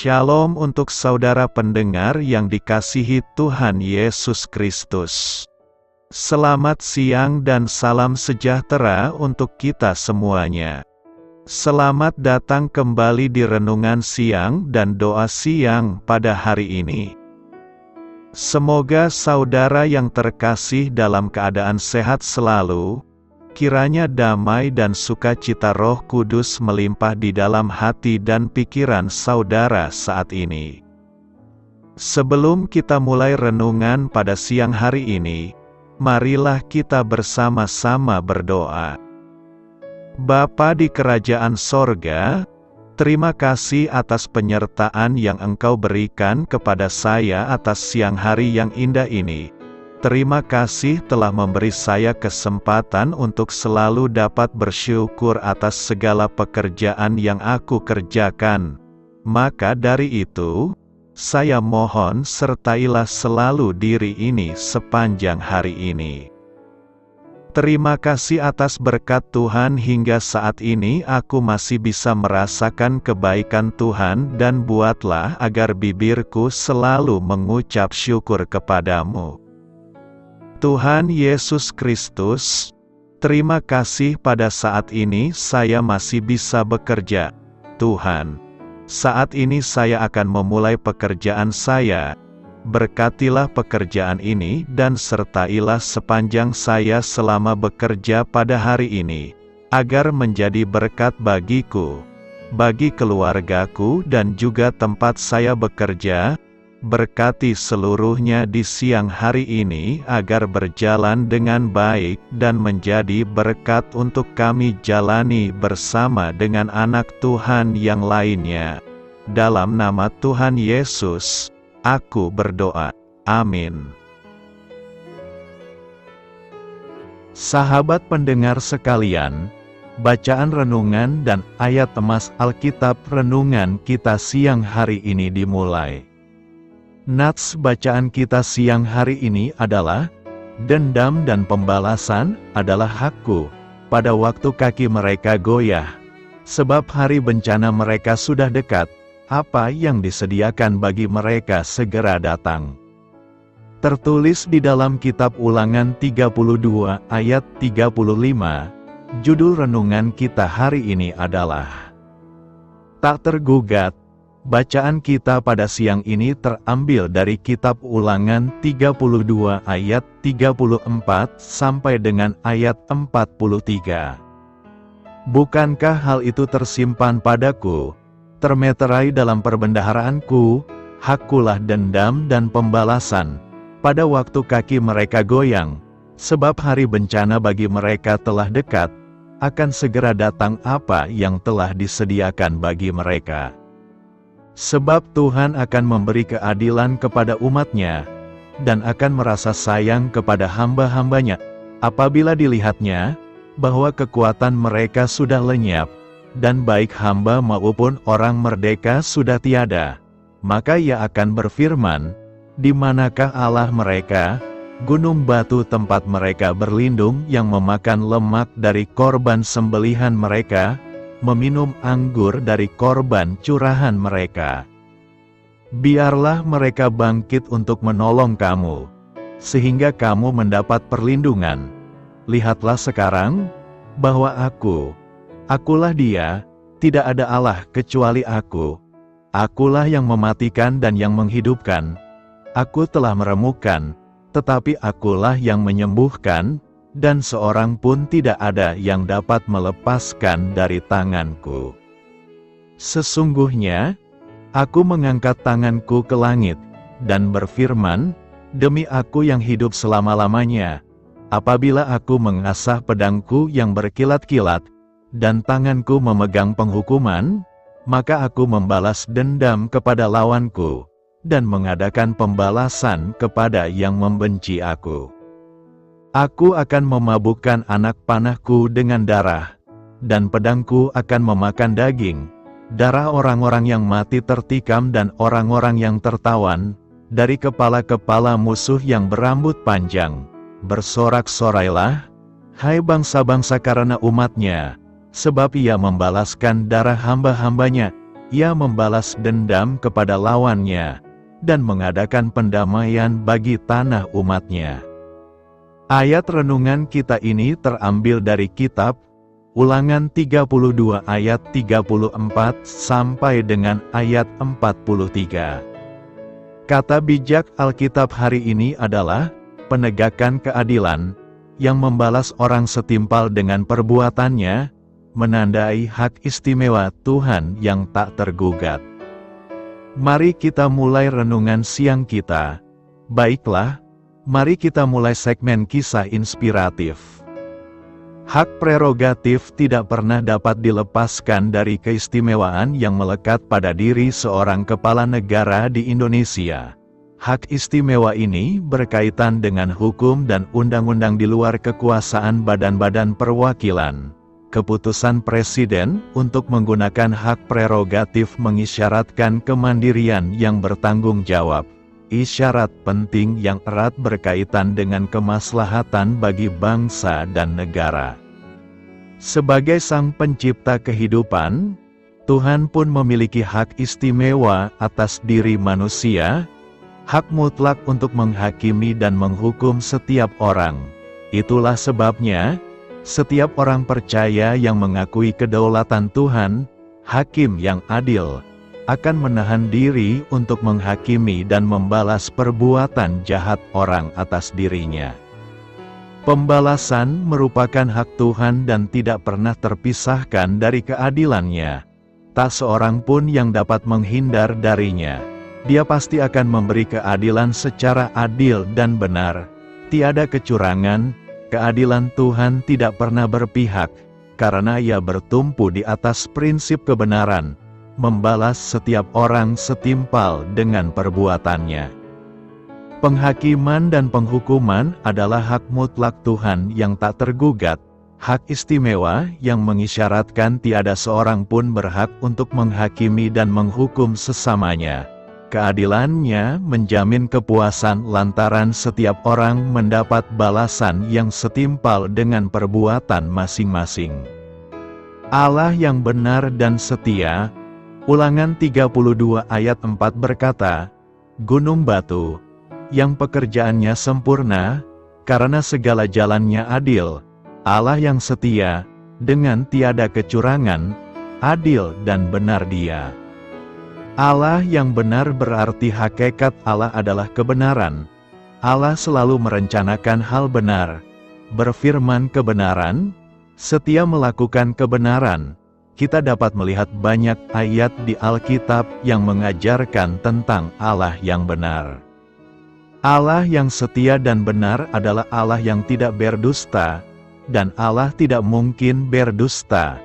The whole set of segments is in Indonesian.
Shalom untuk saudara pendengar yang dikasihi Tuhan Yesus Kristus. Selamat siang dan salam sejahtera untuk kita semuanya. Selamat datang kembali di renungan siang dan doa siang pada hari ini. Semoga saudara yang terkasih dalam keadaan sehat selalu. Kiranya damai dan sukacita Roh Kudus melimpah di dalam hati dan pikiran saudara saat ini. Sebelum kita mulai renungan pada siang hari ini, marilah kita bersama-sama berdoa. Bapa di kerajaan sorga, terima kasih atas penyertaan yang Engkau berikan kepada saya atas siang hari yang indah ini. Terima kasih telah memberi saya kesempatan untuk selalu dapat bersyukur atas segala pekerjaan yang aku kerjakan. Maka dari itu, saya mohon sertailah selalu diri ini sepanjang hari ini. Terima kasih atas berkat Tuhan hingga saat ini aku masih bisa merasakan kebaikan Tuhan dan buatlah agar bibirku selalu mengucap syukur kepadamu. Tuhan Yesus Kristus, terima kasih pada saat ini saya masih bisa bekerja. Tuhan, saat ini saya akan memulai pekerjaan saya. Berkatilah pekerjaan ini dan sertailah sepanjang saya selama bekerja pada hari ini, agar menjadi berkat bagiku, bagi keluargaku dan juga tempat saya bekerja. Berkati seluruhnya di siang hari ini agar berjalan dengan baik dan menjadi berkat untuk kami jalani bersama dengan anak Tuhan yang lainnya. Dalam nama Tuhan Yesus, aku berdoa. Amin. Sahabat pendengar sekalian, bacaan renungan dan ayat temas Alkitab renungan kita siang hari ini dimulai. Nats bacaan kita siang hari ini adalah, dendam dan pembalasan adalah hakku, pada waktu kaki mereka goyah. Sebab hari bencana mereka sudah dekat, apa yang disediakan bagi mereka segera datang. Tertulis di dalam kitab Ulangan 32 ayat 35, judul renungan kita hari ini adalah Tak Tergugat. Bacaan kita pada siang ini terambil dari kitab Ulangan 32 ayat 34 sampai dengan ayat 43. Bukankah hal itu tersimpan padaku, termeterai dalam perbendaharaanku, hakkulah dendam dan pembalasan, pada waktu kaki mereka goyang, sebab hari bencana bagi mereka telah dekat, akan segera datang apa yang telah disediakan bagi mereka. Sebab Tuhan akan memberi keadilan kepada umat-Nya, dan akan merasa sayang kepada hamba-hambanya, apabila dilihatnya, bahwa kekuatan mereka sudah lenyap, dan baik hamba maupun orang merdeka sudah tiada. Maka Ia akan berfirman, di manakah Allah mereka, gunung batu tempat mereka berlindung yang memakan lemak dari korban sembelihan mereka, meminum anggur dari korban curahan mereka. Biarlah mereka bangkit untuk menolong kamu, sehingga kamu mendapat perlindungan. Lihatlah sekarang, bahwa akulah Dia, tidak ada Allah kecuali aku. Akulah yang mematikan dan yang menghidupkan. Aku telah meremukkan, tetapi akulah yang menyembuhkan, dan seorang pun tidak ada yang dapat melepaskan dari tanganku. Sesungguhnya, aku mengangkat tanganku ke langit, dan berfirman, demi aku yang hidup selama-lamanya, apabila aku mengasah pedangku yang berkilat-kilat, dan tanganku memegang penghukuman, maka aku membalas dendam kepada lawanku, dan mengadakan pembalasan kepada yang membenci aku. Aku akan memabukkan anak panahku dengan darah, dan pedangku akan memakan daging, darah orang-orang yang mati tertikam dan orang-orang yang tertawan, dari kepala-kepala musuh yang berambut panjang. Bersorak-sorailah, hai bangsa-bangsa karena umat-Nya, sebab Ia membalaskan darah hamba-hambanya, Ia membalas dendam kepada lawannya, dan mengadakan pendamaian bagi tanah umatnya. Ayat renungan kita ini terambil dari kitab Ulangan 32 ayat 34 sampai dengan ayat 43. Kata bijak Alkitab hari ini adalah penegakan keadilan, yang membalas orang setimpal dengan perbuatannya, menandai hak istimewa Tuhan yang tak tergugat. Mari kita mulai renungan siang kita. Baiklah, mari kita mulai segmen kisah inspiratif. Hak prerogatif tidak pernah dapat dilepaskan dari keistimewaan yang melekat pada diri seorang kepala negara di Indonesia. Hak istimewa ini berkaitan dengan hukum dan undang-undang di luar kekuasaan badan-badan perwakilan. Keputusan Presiden untuk menggunakan hak prerogatif mengisyaratkan kemandirian yang bertanggung jawab. Isyarat penting yang erat berkaitan dengan kemaslahatan bagi bangsa dan negara. Sebagai Sang Pencipta kehidupan, Tuhan pun memiliki hak istimewa atas diri manusia, hak mutlak untuk menghakimi dan menghukum setiap orang. Itulah sebabnya, setiap orang percaya yang mengakui kedaulatan Tuhan, hakim yang adil, akan menahan diri untuk menghakimi dan membalas perbuatan jahat orang atas dirinya. Pembalasan merupakan hak Tuhan dan tidak pernah terpisahkan dari keadilannya. Tak seorang pun yang dapat menghindar darinya. Dia pasti akan memberi keadilan secara adil dan benar. Tiada kecurangan. Keadilan Tuhan tidak pernah berpihak, karena Ia bertumpu di atas prinsip kebenaran, membalas setiap orang setimpal dengan perbuatannya. Penghakiman dan penghukuman adalah hak mutlak Tuhan yang tak tergugat, hak istimewa yang mengisyaratkan tiada seorang pun berhak untuk menghakimi dan menghukum sesamanya. Keadilannya menjamin kepuasan lantaran setiap orang mendapat balasan yang setimpal dengan perbuatan masing-masing. Allah yang benar dan setia. Ulangan 32 ayat 4 berkata, Gunung batu, yang pekerjaannya sempurna, karena segala jalannya adil. Allah yang setia, dengan tiada kecurangan, adil dan benar Dia. Allah yang benar berarti hakikat Allah adalah kebenaran. Allah selalu merencanakan hal benar, berfirman kebenaran, setia melakukan kebenaran. Kita dapat melihat banyak ayat di Alkitab yang mengajarkan tentang Allah yang benar. Allah yang setia dan benar adalah Allah yang tidak berdusta, dan Allah tidak mungkin berdusta.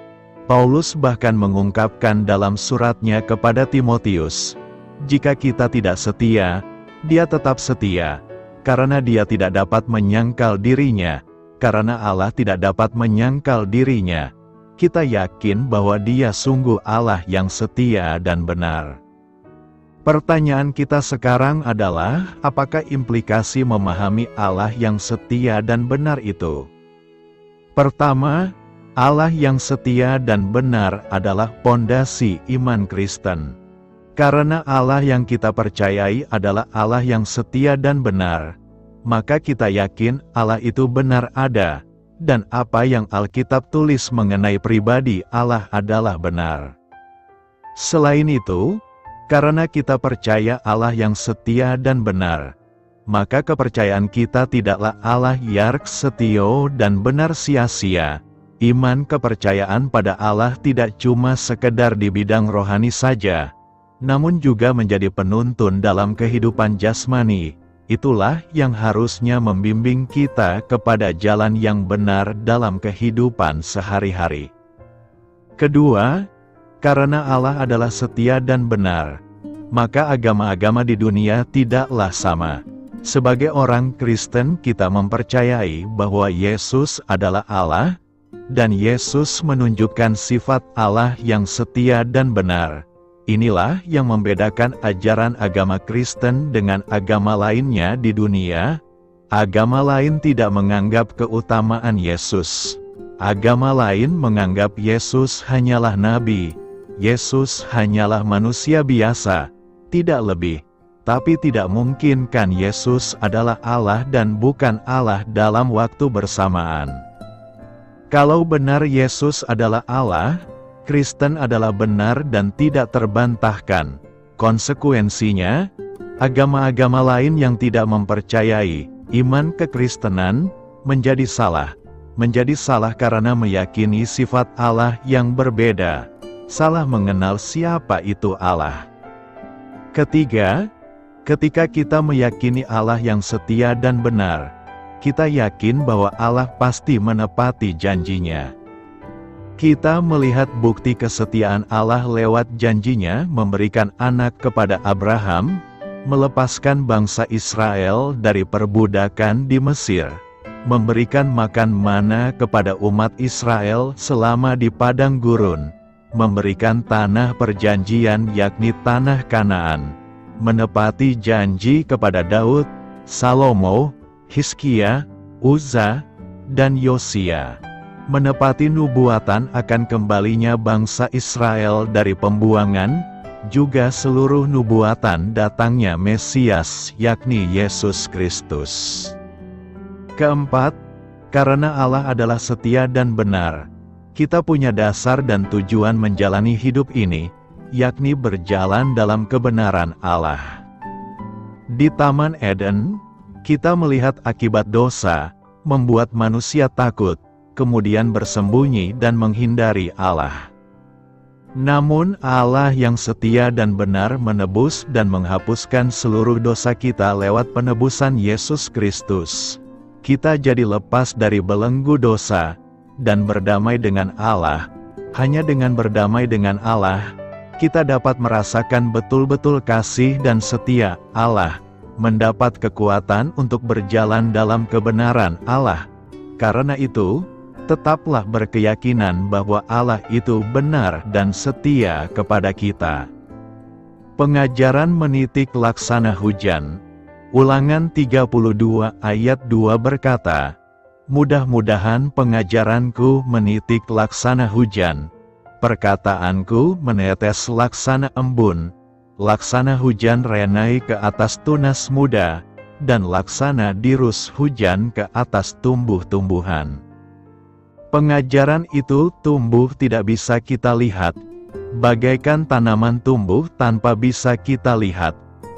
Paulus bahkan mengungkapkan dalam suratnya kepada Timotius, jika kita tidak setia, Dia tetap setia, karena Dia tidak dapat menyangkal dirinya, karena Allah tidak dapat menyangkal dirinya. Kita yakin bahwa Dia sungguh Allah yang setia dan benar. Pertanyaan kita sekarang adalah, apakah implikasi memahami Allah yang setia dan benar itu? Pertama, Allah yang setia dan benar adalah pondasi iman Kristen. Karena Allah yang kita percayai adalah Allah yang setia dan benar, maka kita yakin Allah itu benar ada, dan apa yang Alkitab tulis mengenai pribadi Allah adalah benar. Selain itu, karena kita percaya Allah yang setia dan benar, maka kepercayaan kita tidaklah Allah yang setio dan benar sia-sia. Iman kepercayaan pada Allah tidak cuma sekedar di bidang rohani saja, namun juga menjadi penuntun dalam kehidupan jasmani. Itulah yang harusnya membimbing kita kepada jalan yang benar dalam kehidupan sehari-hari. Kedua, karena Allah adalah setia dan benar, maka agama-agama di dunia tidaklah sama. Sebagai orang Kristen, kita mempercayai bahwa Yesus adalah Allah, dan Yesus menunjukkan sifat Allah yang setia dan benar. Inilah yang membedakan ajaran agama Kristen dengan agama lainnya di dunia. Agama lain tidak menganggap keutamaan Yesus. Agama lain menganggap Yesus hanyalah nabi. Yesus hanyalah manusia biasa, tidak lebih. Tapi tidak mungkin kan Yesus adalah Allah dan bukan Allah dalam waktu bersamaan. Kalau benar Yesus adalah Allah, Kristen adalah benar dan tidak terbantahkan. Konsekuensinya, agama-agama lain yang tidak mempercayai iman kekristenan menjadi salah. Menjadi salah karena meyakini sifat Allah yang berbeda. Salah mengenal siapa itu Allah. Ketiga, ketika kita meyakini Allah yang setia dan benar, kita yakin bahwa Allah pasti menepati janjinya. Kita melihat bukti kesetiaan Allah lewat janjinya memberikan anak kepada Abraham, melepaskan bangsa Israel dari perbudakan di Mesir, memberikan makan mana kepada umat Israel selama di padang gurun, memberikan tanah perjanjian yakni tanah Kanaan, menepati janji kepada Daud, Salomo, Hizkia, Uzza, dan Yosia, menepati nubuatan akan kembalinya bangsa Israel dari pembuangan, juga seluruh nubuatan datangnya Mesias yakni Yesus Kristus. Keempat, karena Allah adalah setia dan benar, kita punya dasar dan tujuan menjalani hidup ini, yakni berjalan dalam kebenaran Allah. Di Taman Eden, kita melihat akibat dosa, membuat manusia takut, kemudian bersembunyi dan menghindari Allah. Namun Allah yang setia dan benar menebus dan menghapuskan seluruh dosa kita lewat penebusan Yesus Kristus. Kita jadi lepas dari belenggu dosa, dan berdamai dengan Allah. Hanya dengan berdamai dengan Allah, kita dapat merasakan betul-betul kasih dan setia Allah, mendapat kekuatan untuk berjalan dalam kebenaran Allah. Karena itu, tetaplah berkeyakinan bahwa Allah itu benar dan setia kepada kita. Pengajaran menitik laksana hujan. Ulangan 32 ayat 2 berkata, "Mudah-mudahan pengajaranku menitik laksana hujan. Perkataanku menetes laksana embun, laksana hujan renai ke atas tunas muda, dan laksana dirus hujan ke atas tumbuh-tumbuhan." Pengajaran itu tumbuh tidak bisa kita lihat, bagaikan tanaman tumbuh tanpa bisa kita lihat.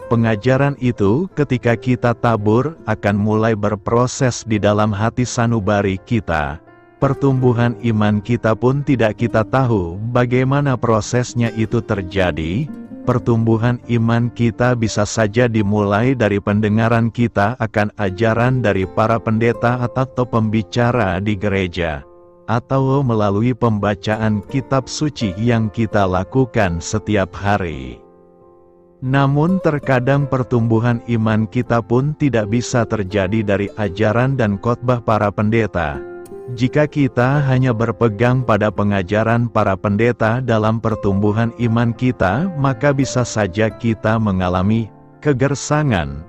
Pengajaran itu ketika kita tabur akan mulai berproses di dalam hati sanubari kita. Pertumbuhan iman kita pun tidak kita tahu bagaimana prosesnya itu terjadi. Pertumbuhan iman kita bisa saja dimulai dari pendengaran kita akan ajaran dari para pendeta atau pembicara di gereja, atau melalui pembacaan kitab suci yang kita lakukan setiap hari. Namun terkadang pertumbuhan iman kita pun tidak bisa terjadi dari ajaran dan khotbah para pendeta. Jika kita hanya berpegang pada pengajaran para pendeta dalam pertumbuhan iman kita, maka bisa saja kita mengalami kegersangan.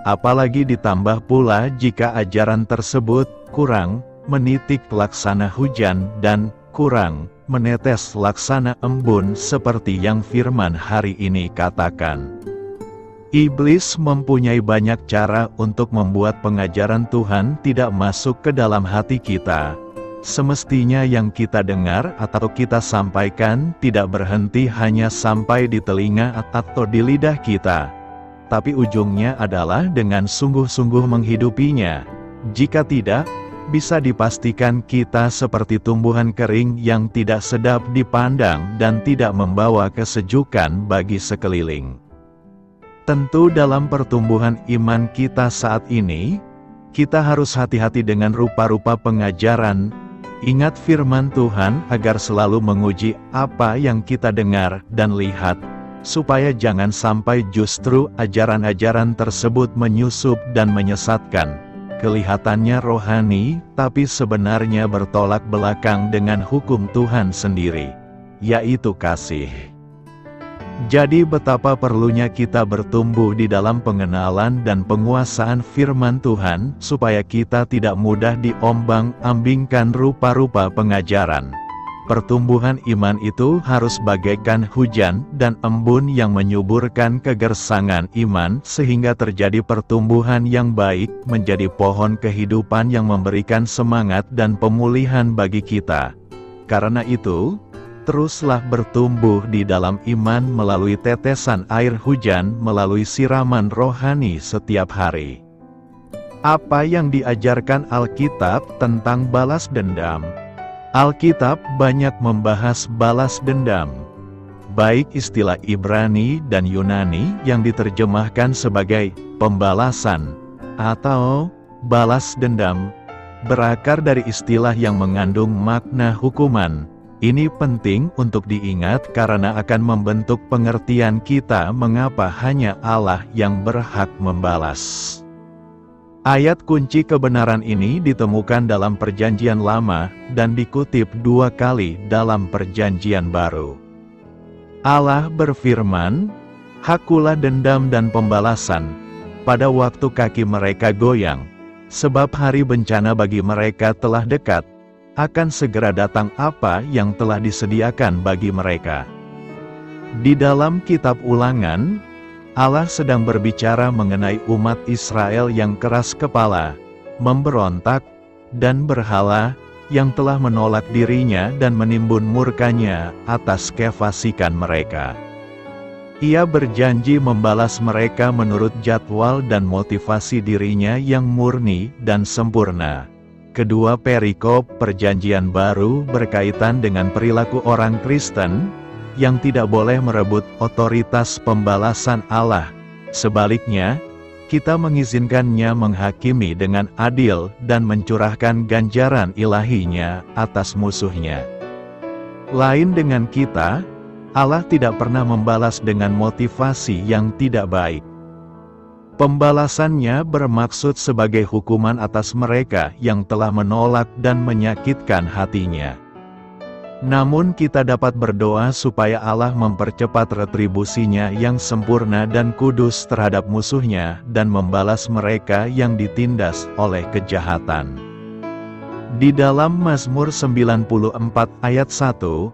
Apalagi ditambah pula jika ajaran tersebut kurang menitik laksana hujan dan kurang menetes laksana embun seperti yang firman hari ini katakan. Iblis mempunyai banyak cara untuk membuat pengajaran Tuhan tidak masuk ke dalam hati kita. Semestinya yang kita dengar atau kita sampaikan tidak berhenti hanya sampai di telinga atau di lidah kita, tapi ujungnya adalah dengan sungguh-sungguh menghidupinya. Jika tidak, bisa dipastikan kita seperti tumbuhan kering yang tidak sedap dipandang dan tidak membawa kesejukan bagi sekeliling. Tentu dalam pertumbuhan iman kita saat ini, kita harus hati-hati dengan rupa-rupa pengajaran. Ingat firman Tuhan agar selalu menguji apa yang kita dengar dan lihat, supaya jangan sampai justru ajaran-ajaran tersebut menyusup dan menyesatkan. Kelihatannya rohani, tapi sebenarnya bertolak belakang dengan hukum Tuhan sendiri, yaitu kasih. Jadi betapa perlunya kita bertumbuh di dalam pengenalan dan penguasaan firman Tuhan, supaya kita tidak mudah diombang-ambingkan rupa-rupa pengajaran. Pertumbuhan iman itu harus bagaikan hujan dan embun yang menyuburkan kegersangan iman sehingga terjadi pertumbuhan yang baik, menjadi pohon kehidupan yang memberikan semangat dan pemulihan bagi kita. Karena itu, teruslah bertumbuh di dalam iman melalui tetesan air hujan, melalui siraman rohani setiap hari. Apa yang diajarkan Alkitab tentang balas dendam? Alkitab banyak membahas balas dendam. Baik istilah Ibrani dan Yunani yang diterjemahkan sebagai pembalasan atau balas dendam, berakar dari istilah yang mengandung makna hukuman. Ini penting untuk diingat karena akan membentuk pengertian kita mengapa hanya Allah yang berhak membalas. Ayat kunci kebenaran ini ditemukan dalam Perjanjian Lama dan dikutip 2 kali dalam Perjanjian Baru. Allah berfirman, "Hakulah dendam dan pembalasan pada waktu kaki mereka goyang, sebab hari bencana bagi mereka telah dekat, akan segera datang apa yang telah disediakan bagi mereka." Di dalam kitab Ulangan, Allah sedang berbicara mengenai umat Israel yang keras kepala, memberontak, dan berhala, yang telah menolak dirinya dan menimbun murkanya atas kefasikan mereka. Ia berjanji membalas mereka menurut jadwal dan motivasi dirinya yang murni dan sempurna. Kedua perikop Perjanjian Baru berkaitan dengan perilaku orang Kristen, yang tidak boleh merebut otoritas pembalasan Allah. Sebaliknya, kita mengizinkannya menghakimi dengan adil dan mencurahkan ganjaran ilahinya atas musuhnya. Lain dengan kita, Allah tidak pernah membalas dengan motivasi yang tidak baik. Pembalasannya bermaksud sebagai hukuman atas mereka yang telah menolak dan menyakitkan hatinya. Namun kita dapat berdoa supaya Allah mempercepat retribusinya yang sempurna dan kudus terhadap musuhnya dan membalas mereka yang ditindas oleh kejahatan. Di dalam Mazmur 94 ayat 1,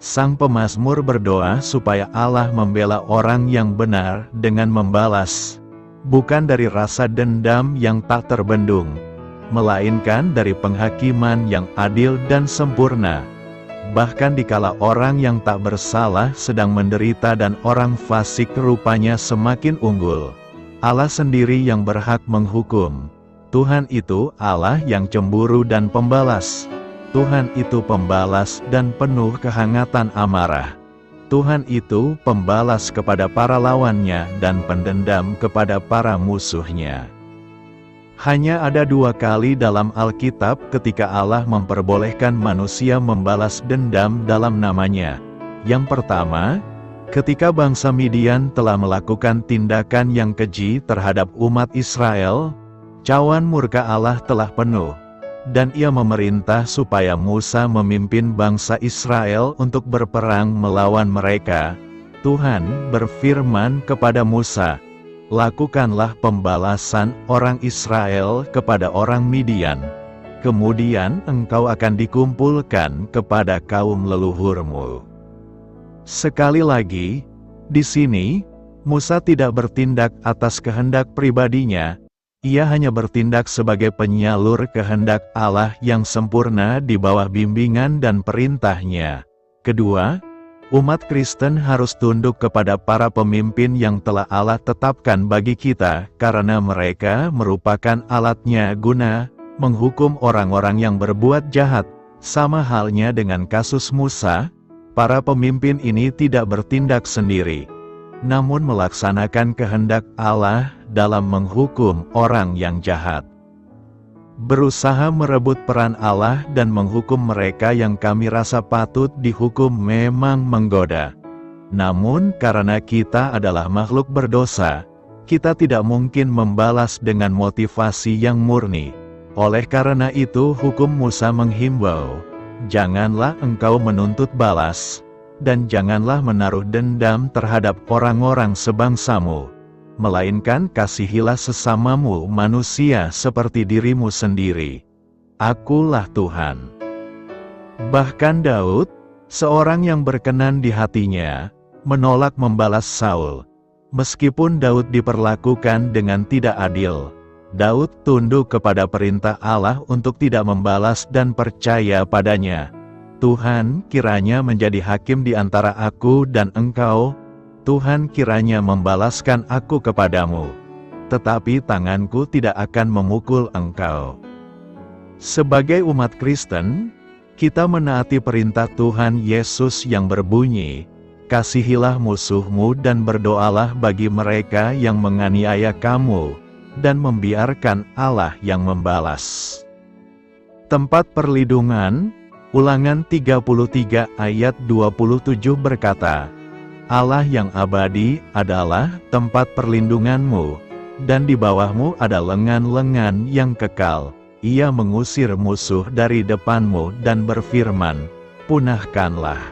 sang pemazmur berdoa supaya Allah membela orang yang benar dengan membalas, bukan dari rasa dendam yang tak terbendung, melainkan dari penghakiman yang adil dan sempurna. Bahkan dikala orang yang tak bersalah sedang menderita dan orang fasik rupanya semakin unggul, Allah sendiri yang berhak menghukum. Tuhan itu Allah yang cemburu dan pembalas. Tuhan itu pembalas dan penuh kehangatan amarah. Tuhan itu pembalas kepada para lawannya dan pendendam kepada para musuhnya. Hanya ada 2 kali dalam Alkitab ketika Allah memperbolehkan manusia membalas dendam dalam namanya. Yang pertama, ketika bangsa Midian telah melakukan tindakan yang keji terhadap umat Israel, cawan murka Allah telah penuh, dan ia memerintah supaya Musa memimpin bangsa Israel untuk berperang melawan mereka. Tuhan berfirman kepada Musa, "Lakukanlah pembalasan orang Israel kepada orang Midian. Kemudian engkau akan dikumpulkan kepada kaum leluhurmu." Sekali lagi, di sini, Musa tidak bertindak atas kehendak pribadinya, ia hanya bertindak sebagai penyalur kehendak Allah yang sempurna di bawah bimbingan dan perintahnya. Kedua, umat Kristen harus tunduk kepada para pemimpin yang telah Allah tetapkan bagi kita, karena mereka merupakan alatnya guna menghukum orang-orang yang berbuat jahat. Sama halnya dengan kasus Musa, para pemimpin ini tidak bertindak sendiri, namun melaksanakan kehendak Allah dalam menghukum orang yang jahat. Berusaha merebut peran Allah dan menghukum mereka yang kami rasa patut dihukum memang menggoda. Namun karena kita adalah makhluk berdosa, kita tidak mungkin membalas dengan motivasi yang murni. Oleh karena itu hukum Musa menghimbau, janganlah engkau menuntut balas, dan janganlah menaruh dendam terhadap orang-orang sebangsamu, melainkan kasihilah sesamamu manusia seperti dirimu sendiri. Akulah Tuhan. Bahkan Daud, seorang yang berkenan di hatinya, menolak membalas Saul. Meskipun Daud diperlakukan dengan tidak adil, Daud tunduk kepada perintah Allah untuk tidak membalas dan percaya padanya. Tuhan kiranya menjadi hakim di antara aku dan engkau, Tuhan kiranya membalaskan aku kepadamu, tetapi tanganku tidak akan memukul engkau. Sebagai umat Kristen, kita menaati perintah Tuhan Yesus yang berbunyi, "Kasihilah musuhmu dan berdoalah bagi mereka yang menganiaya kamu, dan membiarkan Allah yang membalas." Tempat perlindungan, Ulangan 33 ayat 27 berkata, "Allah yang abadi adalah tempat perlindunganmu, dan di bawahmu ada lengan-lengan yang kekal. Ia mengusir musuh dari depanmu dan berfirman, punahkanlah."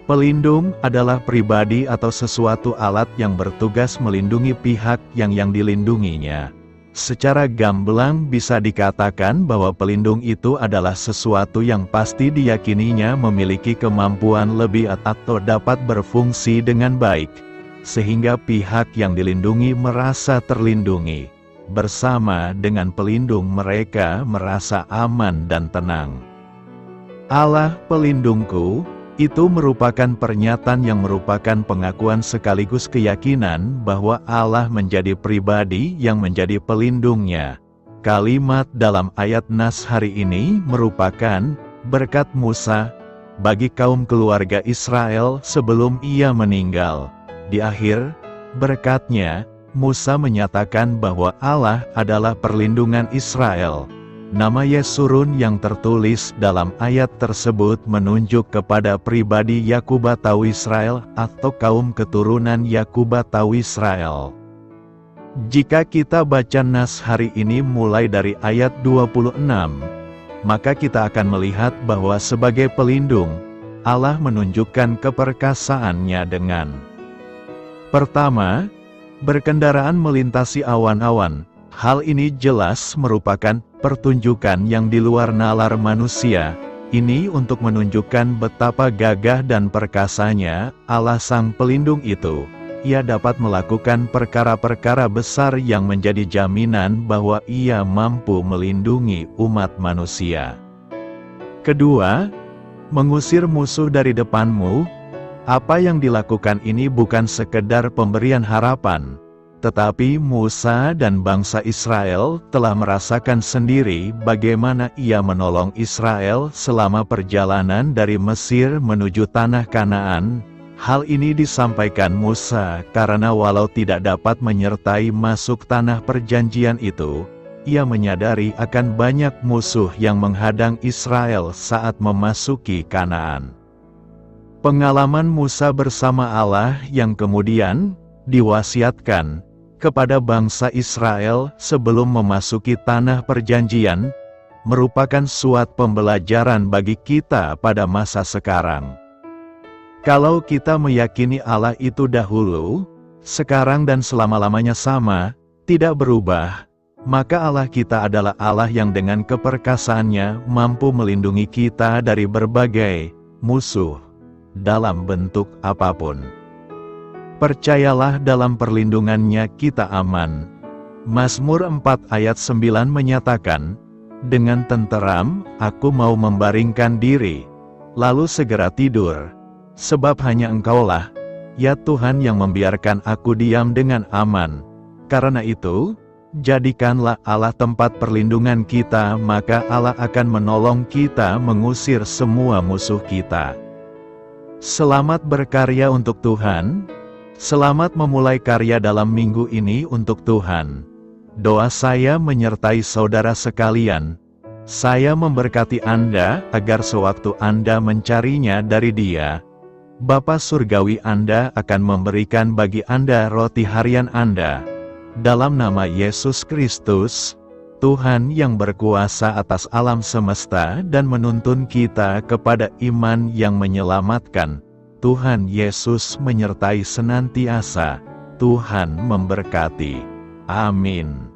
Pelindung adalah pribadi atau sesuatu alat yang bertugas melindungi pihak yang dilindunginya. Secara gamblang bisa dikatakan bahwa pelindung itu adalah sesuatu yang pasti diyakininya memiliki kemampuan lebih atau dapat berfungsi dengan baik, sehingga pihak yang dilindungi merasa terlindungi. Bersama dengan pelindung mereka merasa aman dan tenang. Allah pelindungku, itu merupakan pernyataan yang merupakan pengakuan sekaligus keyakinan bahwa Allah menjadi pribadi yang menjadi pelindungnya. Kalimat dalam ayat nas hari ini merupakan berkat Musa bagi kaum keluarga Israel sebelum ia meninggal. Di akhir berkatnya, Musa menyatakan bahwa Allah adalah perlindungan Israel. Nama Yesurun yang tertulis dalam ayat tersebut menunjuk kepada pribadi Yakubatau Israel atau kaum keturunan Yakubatau Israel. Jika kita baca nas hari ini mulai dari ayat 26, maka kita akan melihat bahwa sebagai pelindung, Allah menunjukkan keperkasaannya dengan pertama, berkendaraan melintasi awan-awan. Hal ini jelas merupakan pertunjukan yang di luar nalar manusia. Ini untuk menunjukkan betapa gagah dan perkasanya Allah Sang Pelindung itu. Ia dapat melakukan perkara-perkara besar yang menjadi jaminan bahwa ia mampu melindungi umat manusia. Kedua, mengusir musuh dari depanmu. Apa yang dilakukan ini bukan sekedar pemberian harapan, tetapi Musa dan bangsa Israel telah merasakan sendiri bagaimana ia menolong Israel selama perjalanan dari Mesir menuju tanah Kanaan. Hal ini disampaikan Musa karena walau tidak dapat menyertai masuk tanah perjanjian itu, ia menyadari akan banyak musuh yang menghadang Israel saat memasuki Kanaan. Pengalaman Musa bersama Allah yang kemudian diwasiatkan kepada bangsa Israel sebelum memasuki tanah perjanjian, merupakan suatu pembelajaran bagi kita pada masa sekarang. Kalau kita meyakini Allah itu dahulu, sekarang dan selama-lamanya sama, tidak berubah, maka Allah kita adalah Allah yang dengan keperkasaannya mampu melindungi kita dari berbagai musuh dalam bentuk apapun. Percayalah dalam perlindungannya kita aman. Mazmur 4 ayat 9 menyatakan, "Dengan tenteram, aku mau membaringkan diri, lalu segera tidur. Sebab hanya Engkaulah, ya Tuhan yang membiarkan aku diam dengan aman. Karena itu, jadikanlah Allah tempat perlindungan kita, maka Allah akan menolong kita mengusir semua musuh kita." Selamat berkarya untuk Tuhan. Selamat memulai karya dalam minggu ini untuk Tuhan. Doa saya menyertai saudara sekalian. Saya memberkati Anda agar sewaktu Anda mencarinya dari Dia, Bapa Surgawi Anda akan memberikan bagi Anda roti harian Anda. Dalam nama Yesus Kristus, Tuhan yang berkuasa atas alam semesta dan menuntun kita kepada iman yang menyelamatkan, Tuhan Yesus menyertai senantiasa. Tuhan memberkati. Amin.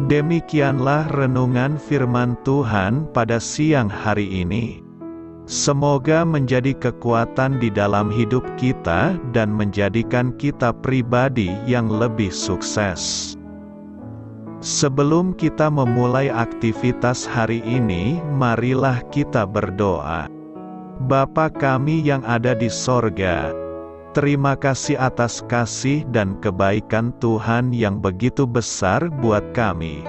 Demikianlah renungan firman Tuhan pada siang hari ini. Semoga menjadi kekuatan di dalam hidup kita dan menjadikan kita pribadi yang lebih sukses. Sebelum kita memulai aktivitas hari ini, marilah kita berdoa. Bapa kami yang ada di sorga, terima kasih atas kasih dan kebaikan Tuhan yang begitu besar buat kami.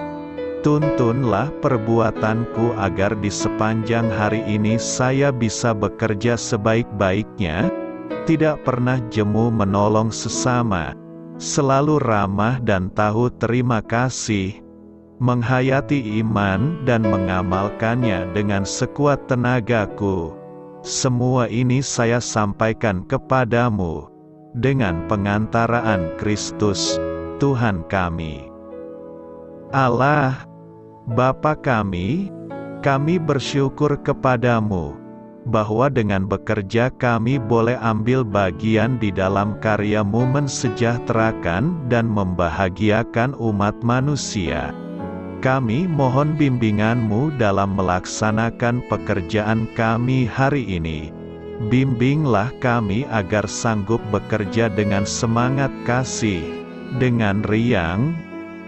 Tuntunlah perbuatanku agar di sepanjang hari ini saya bisa bekerja sebaik-baiknya, tidak pernah jemu menolong sesama, selalu ramah dan tahu terima kasih, menghayati iman dan mengamalkannya dengan sekuat tenagaku. Semua ini saya sampaikan kepadamu, dengan pengantaraan Kristus, Tuhan kami. Allah, Bapa kami bersyukur kepadamu, bahwa dengan bekerja kami boleh ambil bagian di dalam karya-Mu mensejahterakan dan membahagiakan umat manusia. Kami mohon bimbingan-Mu dalam melaksanakan pekerjaan kami hari ini. Bimbinglah kami agar sanggup bekerja dengan semangat kasih, dengan riang,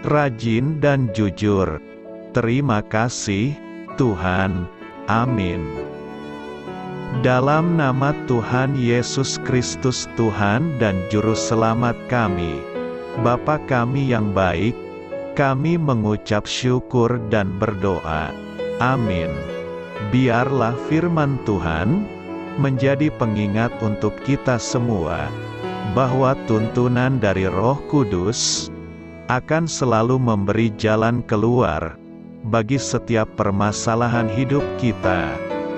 rajin dan jujur. Terima kasih, Tuhan. Amin. Dalam nama Tuhan Yesus Kristus Tuhan dan Juru Selamat kami, Bapa kami yang baik, kami mengucap syukur dan berdoa. Amin. Biarlah firman Tuhan menjadi pengingat untuk kita semua, bahwa tuntunan dari Roh Kudus akan selalu memberi jalan keluar bagi setiap permasalahan hidup kita,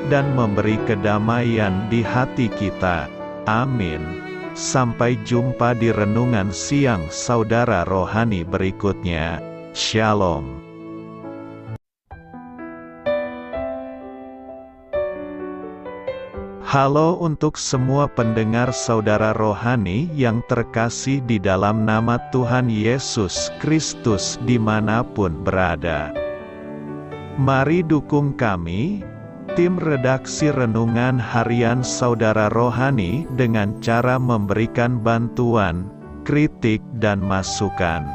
dan memberi kedamaian di hati kita. Amin. Sampai jumpa di renungan siang saudara rohani berikutnya. Shalom. Halo untuk semua pendengar saudara rohani yang terkasih di dalam nama Tuhan Yesus Kristus dimanapun berada. Mari dukung kami, tim redaksi Renungan Harian Saudara Rohani dengan cara memberikan bantuan, kritik dan masukan.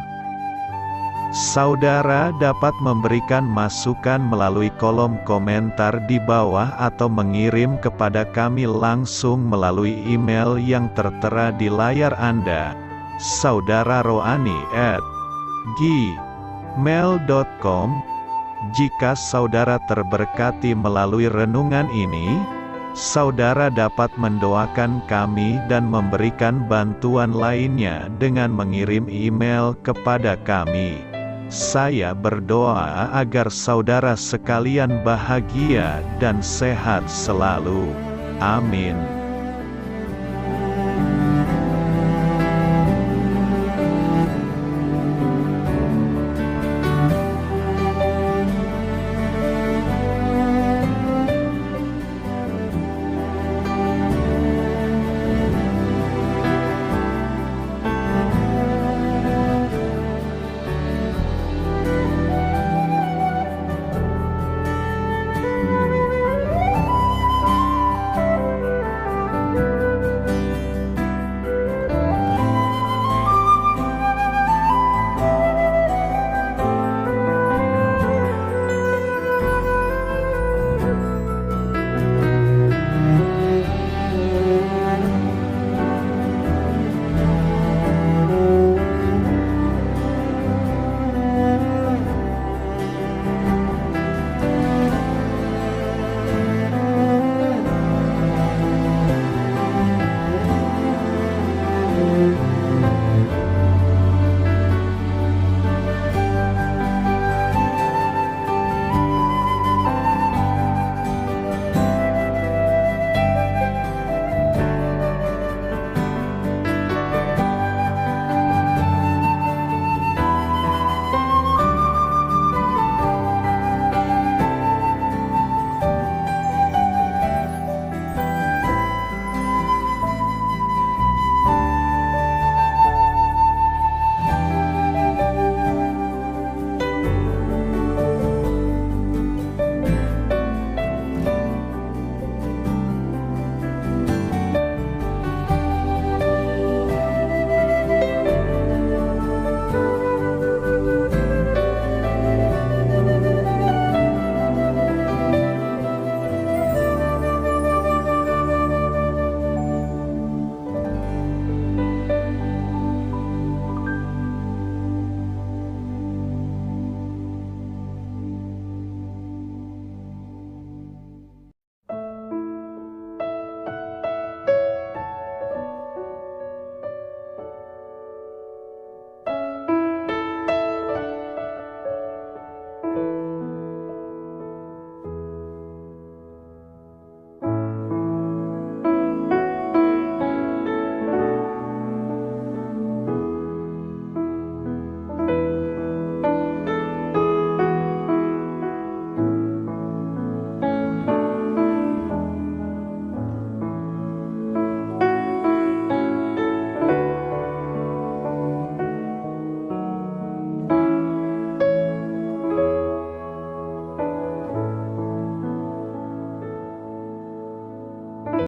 Saudara dapat memberikan masukan melalui kolom komentar di bawah atau mengirim kepada kami langsung melalui email yang tertera di layar Anda, saudararohani@gmail.com. Jika saudara terberkati melalui renungan ini, saudara dapat mendoakan kami dan memberikan bantuan lainnya dengan mengirim email kepada kami. Saya berdoa agar saudara sekalian bahagia dan sehat selalu. Amin.